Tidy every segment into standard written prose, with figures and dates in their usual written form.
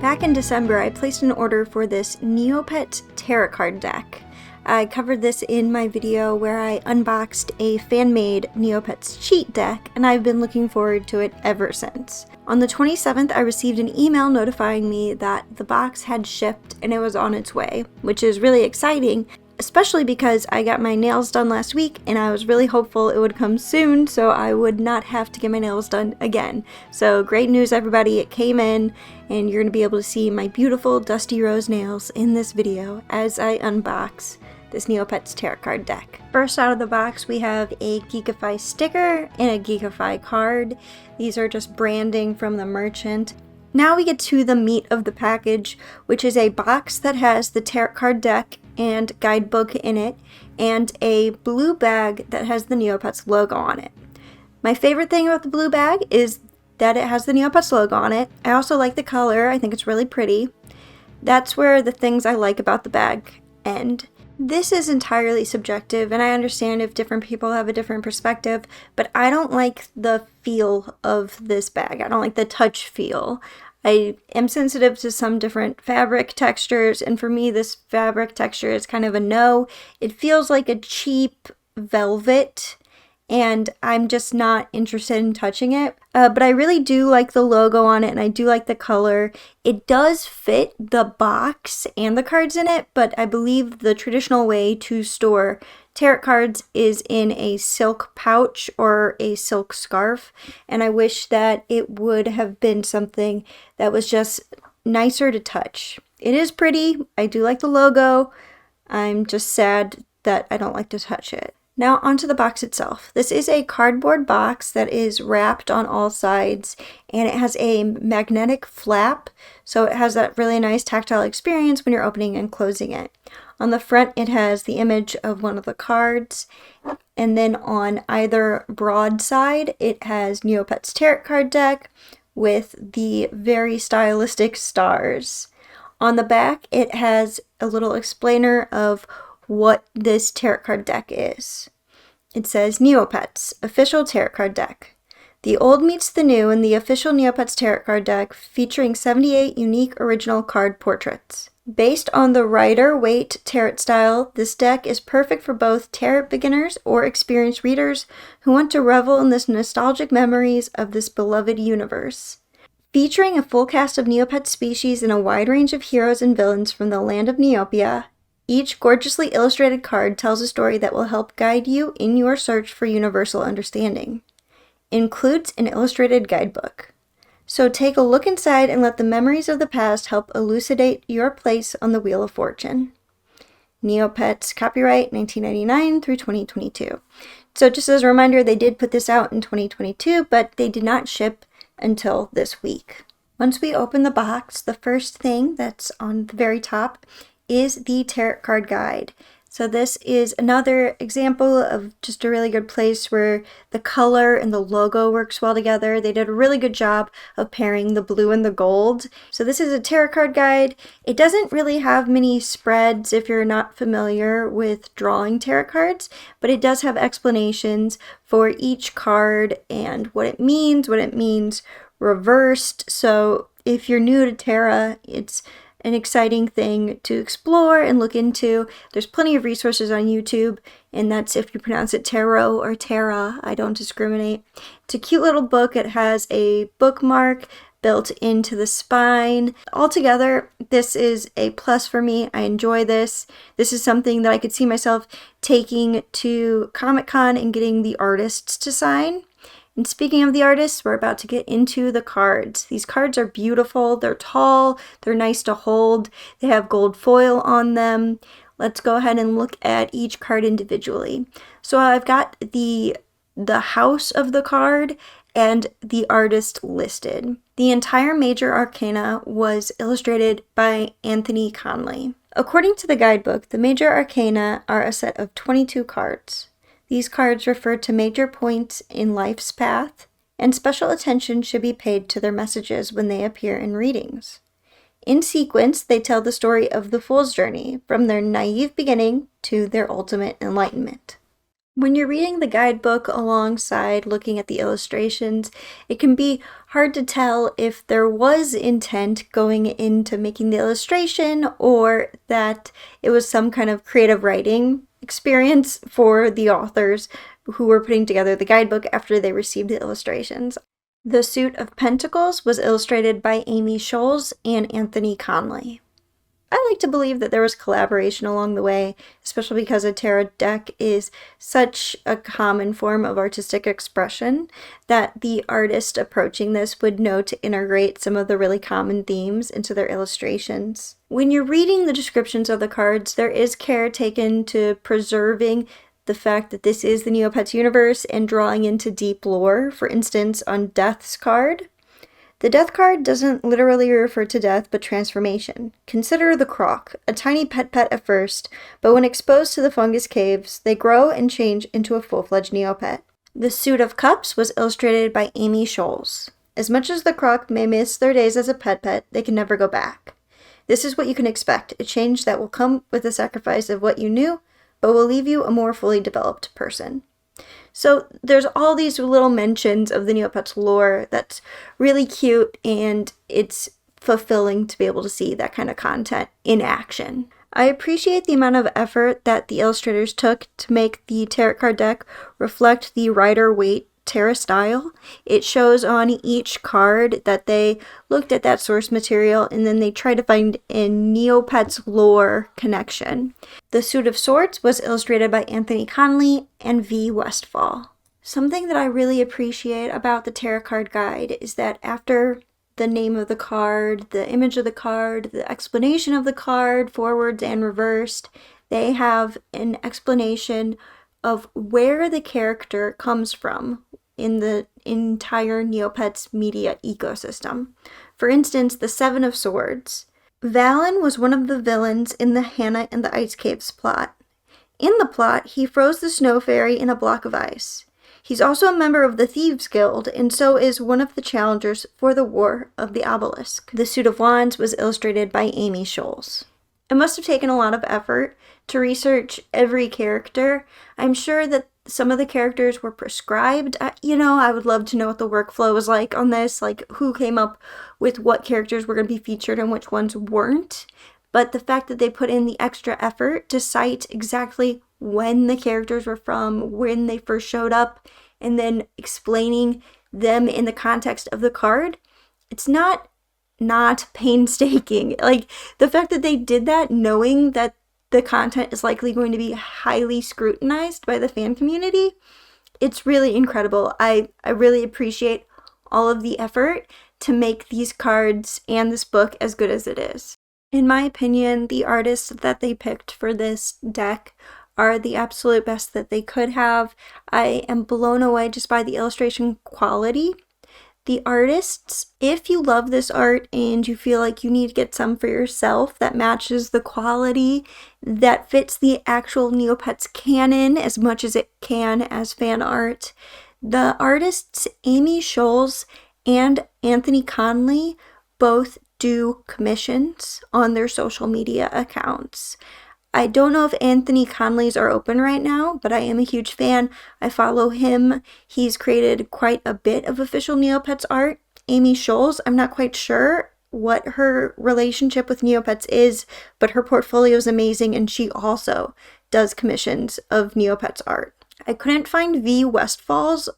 Back in December, I placed an order for this Neopets Tarot Card Deck. I covered this in my video where I unboxed a fan-made Neopets cheat deck, and I've been looking forward to it ever since. On the 27th, I received an email notifying me that the box had shipped and it was on its way, which is really exciting, especially because I got my nails done last week and I was really hopeful it would come soon so I would not have to get my nails done again. So great news, everybody, it came in and you're going to be able to see my beautiful dusty rose nails in this video as I unbox this Neopets Tarot Card Deck. First out of the box we have a Geekify sticker and a Geekify card. These are just branding from the merchant. Now we get to the meat of the package, which is a box that has the tarot card deck and guidebook in it, and a blue bag that has the Neopets logo on it. My favorite thing about the blue bag is that it has the Neopets logo on it. I also like the color, I think it's really pretty. That's where the things I like about the bag end. This is entirely subjective, and I understand if different people have a different perspective, but I don't like the feel of this bag. I don't like the touch feel. I am sensitive to some different fabric textures, and for me this fabric texture is kind of a no. It feels like a cheap velvet, and I'm just not interested in touching it. But I really do like the logo on it, and I do like the color. It does fit the box and the cards in it, but I believe the traditional way to store tarot cards is in a silk pouch or a silk scarf, and I wish that it would have been something that was just nicer to touch. It is pretty, I do like the logo, I'm just sad that I don't like to touch it. Now onto the box itself. This is a cardboard box that is wrapped on all sides, and it has a magnetic flap, so it has that really nice tactile experience when you're opening and closing it. On the front it has the image of one of the cards, and then on either broad side it has Neopets Tarot Card Deck with the very stylistic stars. On the back it has a little explainer of what this tarot card deck is. It says Neopets, official tarot card deck. The old meets the new in the official Neopets tarot card deck, featuring 78 unique original card portraits. Based on the Rider-Waite tarot style, this deck is perfect for both tarot beginners or experienced readers who want to revel in the nostalgic memories of this beloved universe. Featuring a full cast of Neopets species and a wide range of heroes and villains from the land of Neopia, each gorgeously illustrated card tells a story that will help guide you in your search for universal understanding. Includes an illustrated guidebook. So take a look inside and let the memories of the past help elucidate your place on the Wheel of Fortune. Neopets, copyright 1999 through 2022. So just as a reminder, they did put this out in 2022, but they did not ship until this week. Once we open the box, the first thing that's on the very top is the tarot card guide. So this is another example of just a really good place where the color and the logo works well together. They did a really good job of pairing the blue and the gold. So this is a tarot card guide. It doesn't really have many spreads if you're not familiar with drawing tarot cards, but it does have explanations for each card and what it means reversed. So if you're new to tarot, it's an exciting thing to explore and look into. There's plenty of resources on YouTube, and that's if you pronounce it tarot or Tara. I don't discriminate. It's a cute little book. It has a bookmark built into the spine. Altogether, this is a plus for me. I enjoy this. This is something that I could see myself taking to Comic-Con and getting the artists to sign. And speaking of the artists, we're about to get into the cards. These cards are beautiful, they're tall, they're nice to hold, they have gold foil on them. Let's go ahead and look at each card individually. So I've got the house of the card and the artist listed. The entire major arcana was illustrated by Anthony Conley. According to the guidebook, the major arcana are a set of 22 cards. These cards refer to major points in life's path, and special attention should be paid to their messages when they appear in readings. In sequence, they tell the story of the Fool's journey, from their naive beginning to their ultimate enlightenment. When you're reading the guidebook alongside looking at the illustrations, it can be hard to tell if there was intent going into making the illustration or that it was some kind of creative writing experience for the authors who were putting together the guidebook after they received the illustrations. The Suit of Pentacles was illustrated by Amy Scholes and Anthony Conley. I like to believe that there was collaboration along the way, especially because a tarot deck is such a common form of artistic expression that the artist approaching this would know to integrate some of the really common themes into their illustrations. When you're reading the descriptions of the cards, there is care taken to preserving the fact that this is the Neopets universe and drawing into deep lore. For instance, on Death's card, the death card doesn't literally refer to death, but transformation. Consider the croc, a tiny pet at first, but when exposed to the fungus caves, they grow and change into a full-fledged Neopet. The Suit of Cups was illustrated by Amy Scholes. As much as the croc may miss their days as a pet, they can never go back. This is what you can expect, a change that will come with the sacrifice of what you knew, but will leave you a more fully developed person. So there's all these little mentions of the Neopets lore that's really cute, and it's fulfilling to be able to see that kind of content in action. I appreciate the amount of effort that the illustrators took to make the tarot card deck reflect the Rider-Waite tarot style. It shows on each card that they looked at that source material and then they tried to find a Neopets lore connection. The Suit of Swords was illustrated by Anthony Conley and V. Westfall. Something that I really appreciate about the tarot card guide is that after the name of the card, the image of the card, the explanation of the card, forwards and reversed, they have an explanation of where the character comes from in the entire Neopets media ecosystem. For instance, the Seven of Swords. Valen was one of the villains in the Hannah and the Ice Caves plot. In the plot, he froze the snow fairy in a block of ice. He's also a member of the Thieves Guild, and so is one of the challengers for the War of the Obelisk. The Suit of Wands was illustrated by Amy Scholes. It must have taken a lot of effort to research every character. I'm sure that some of the characters were prescribed. I would love to know what the workflow was like on this, like who came up with what characters were going to be featured and which ones weren't. But the fact that they put in the extra effort to cite exactly when the characters were from, when they first showed up, and then explaining them in the context of the card, it's not painstaking. Like, the fact that they did that knowing that the content is likely going to be highly scrutinized by the fan community, it's really incredible. I really appreciate all of the effort to make these cards and this book as good as it is. In my opinion, the artists that they picked for this deck are the absolute best that they could have. I am blown away just by the illustration quality. The artists, if you love this art and you feel like you need to get some for yourself that matches the quality, that fits the actual Neopets canon as much as it can as fan art, the artists Amy Scholes and Anthony Conley both do commissions on their social media accounts. I don't know if Anthony Conley's are open right now, but I am a huge fan. I follow him. He's created quite a bit of official Neopets art. Amy Scholes, I'm not quite sure what her relationship with Neopets is, but her portfolio is amazing, and she also does commissions of Neopets art. I couldn't find V. Westfall's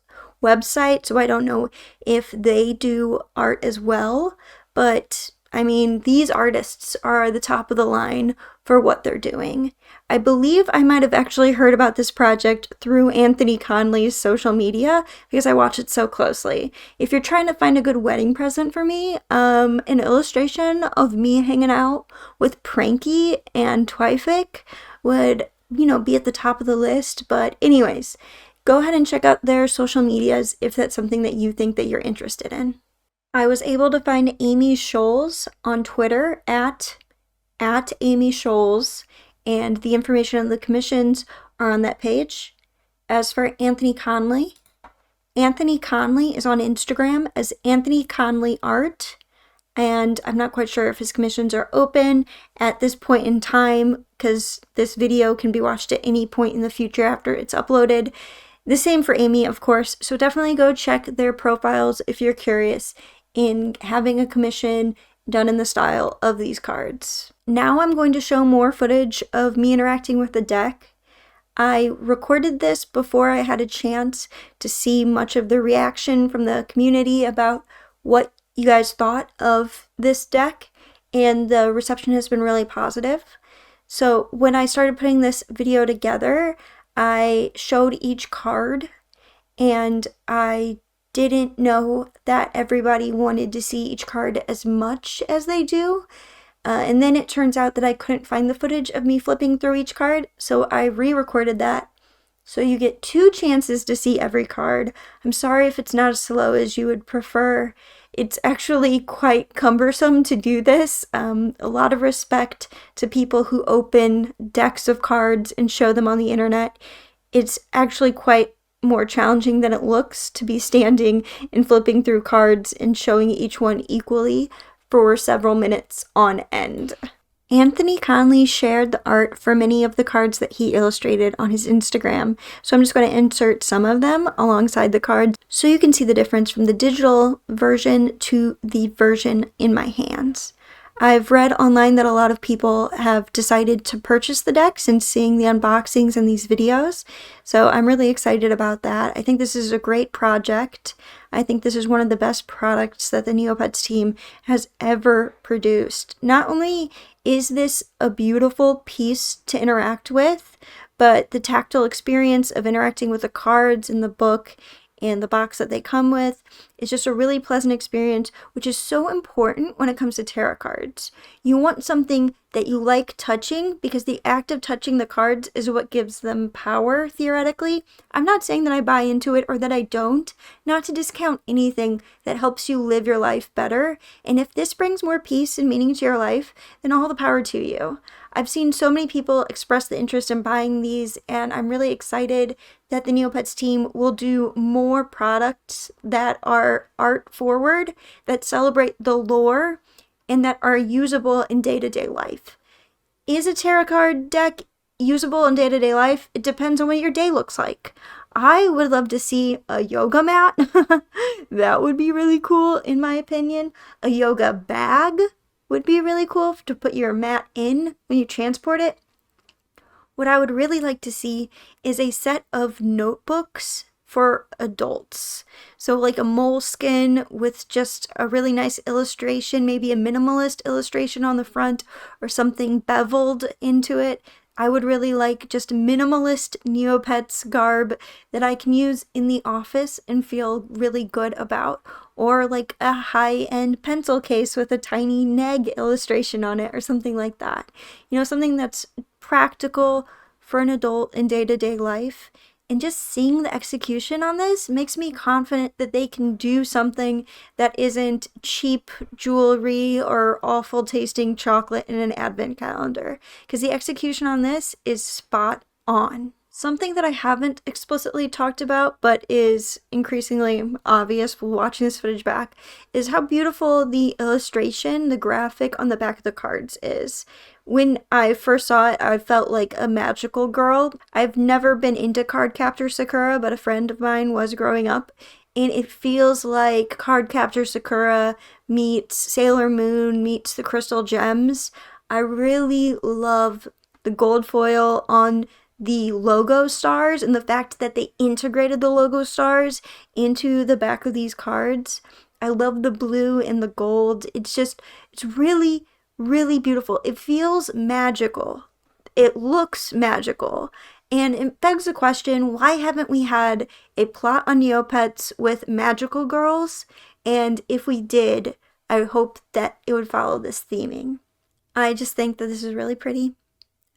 website, so I don't know if they do art as well, but I mean, these artists are the top of the line for what they're doing. I believe I might have actually heard about this project through Anthony Conley's social media because I watch it so closely. If you're trying to find a good wedding present for me, an illustration of me hanging out with Pranky and Twyfik would, be at the top of the list. But anyways, go ahead and check out their social medias if that's something that you think that you're interested in. I was able to find Amy Scholes on Twitter at Amy Scholes, and the information on the commissions are on that page. As for Anthony Conley is on Instagram as Anthony Conley Art. and I'm not quite sure if his commissions are open at this point in time, because this video can be watched at any point in the future after it's uploaded. The same for Amy, of course, so definitely go check their profiles if you're curious in having a commission done in the style of these cards. Now I'm going to show more footage of me interacting with the deck. I recorded this before I had a chance to see much of the reaction from the community about what you guys thought of this deck, and the reception has been really positive. So when I started putting this video together, I showed each card, and I didn't know that everybody wanted to see each card as much as they do. And then it turns out that I couldn't find the footage of me flipping through each card, so I re-recorded that. So you get 2 chances to see every card. I'm sorry if it's not as slow as you would prefer. It's actually quite cumbersome to do this. A lot of respect to people who open decks of cards and show them on the internet. It's actually quite more challenging than it looks to be standing and flipping through cards and showing each one equally for several minutes on end. Anthony Conley shared the art for many of the cards that he illustrated on his Instagram, so I'm just going to insert some of them alongside the cards so you can see the difference from the digital version to the version in my hands. I've read online that a lot of people have decided to purchase the deck since seeing the unboxings and these videos, so I'm really excited about that. I think this is a great project. I think this is one of the best products that the Neopets team has ever produced. Not only is this a beautiful piece to interact with, but the tactile experience of interacting with the cards in the book and the box that they come with is just a really pleasant experience, which is so important when it comes to tarot cards. You want something that you like touching, because the act of touching the cards is what gives them power, theoretically. I'm not saying that I buy into it or that I don't, not to discount anything that helps you live your life better, and if this brings more peace and meaning to your life, then all the power to you. I've seen so many people express the interest in buying these, and I'm really excited that the Neopets team will do more products that are art forward, that celebrate the lore, and that are usable in day-to-day life. Is a tarot card deck usable in day-to-day life? It depends on what your day looks like. I would love to see a yoga mat. That would be really cool, in my opinion. A yoga bag would be really cool to put your mat in when you transport it. What I would really like to see is a set of notebooks for adults. So like a moleskin with just a really nice illustration, maybe a minimalist illustration on the front or something beveled into it. I would really like just minimalist Neopets garb that I can use in the office and feel really good about. Or like a high-end pencil case with a tiny neg illustration on it or something like that. You know, something that's practical for an adult in day-to-day life. And just seeing the execution on this makes me confident that they can do something that isn't cheap jewelry or awful tasting chocolate in an advent calendar. Because the execution on this is spot on. Something that I haven't explicitly talked about, but is increasingly obvious watching this footage back, is how beautiful the illustration, the graphic on the back of the cards is. When I first saw it, I felt like a magical girl. I've never been into Cardcaptor Sakura, but a friend of mine was growing up, and it feels like Cardcaptor Sakura meets Sailor Moon meets the Crystal Gems. I really love the gold foil on the logo stars and the fact that they integrated the logo stars into the back of these cards. I love the blue and the gold. It's really, really beautiful. It feels magical. It looks magical. And it begs the question, why haven't we had a plot on Neopets with magical girls? And if we did, I hope that it would follow this theming. I just think that this is really pretty.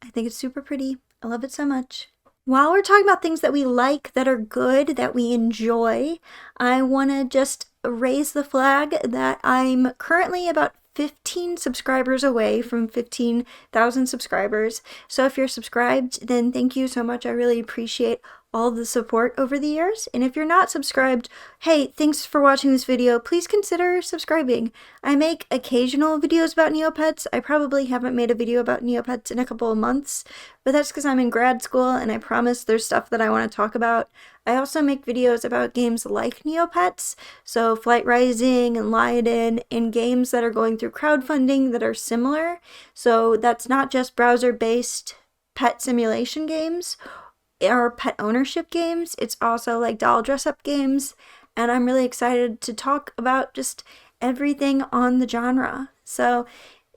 I think it's super pretty. I love it so much. While we're talking about things that we like, that are good, that we enjoy, I want to just raise the flag that I'm currently about 15 subscribers away from 15,000 subscribers. So if you're subscribed, then thank you so much. I really appreciate all the support over the years. And if you're not subscribed, hey, thanks for watching this video. Please consider subscribing. I make occasional videos about Neopets. I probably haven't made a video about Neopets in a couple of months, but that's because I'm in grad school and I promise there's stuff that I want to talk about. I also make videos about games like Neopets, so Flight Rising and Lion'den, and games that are going through crowdfunding that are similar. So that's not just browser-based pet simulation games or pet ownership games, it's also like doll dress-up games, and I'm really excited to talk about just everything on the genre. So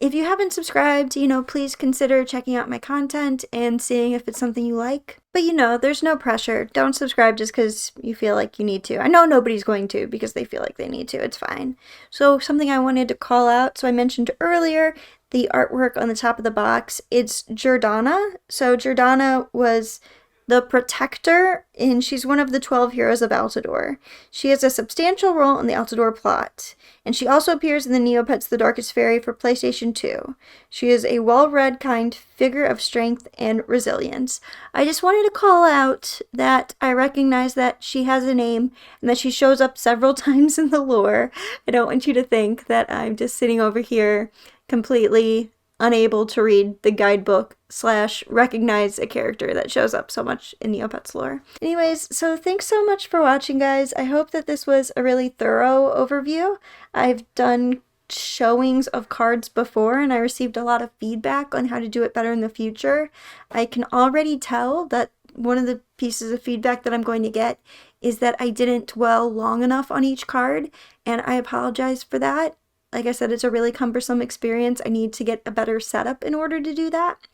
if you haven't subscribed, please consider checking out my content and seeing if it's something you like. But there's no pressure. Don't subscribe just because you feel like you need to. I know nobody's going to because they feel like they need to. It's fine. So something I wanted to call out, so I mentioned earlier the artwork on the top of the box. It's Jordana. So Jordana was the protector, and she's one of the 12 heroes of Altador. She has a substantial role in the Altador plot, and she also appears in the Neopets the Darkest Fairy for PlayStation 2. She is a well-read, kind figure of strength and resilience. I just wanted to call out that I recognize that she has a name and that she shows up several times in the lore. I don't want you to think that I'm just sitting over here completely unable to read the guidebook / recognize a character that shows up so much in Neopets lore. Anyways, so thanks so much for watching, guys. I hope that this was a really thorough overview. I've done showings of cards before and I received a lot of feedback on how to do it better in the future. I can already tell that one of the pieces of feedback that I'm going to get is that I didn't dwell long enough on each card, and I apologize for that. Like I said, it's a really cumbersome experience. I need to get a better setup in order to do that.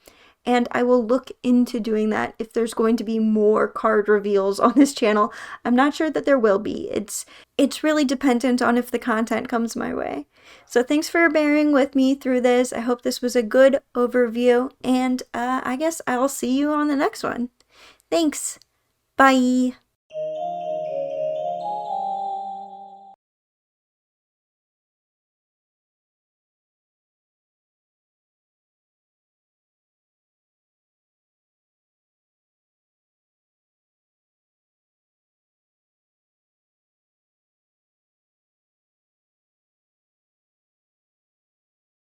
And I will look into doing that if there's going to be more card reveals on this channel. I'm not sure that there will be. It's really dependent on if the content comes my way. So thanks for bearing with me through this. I hope this was a good overview. And I guess I'll see you on the next one. Thanks. Bye.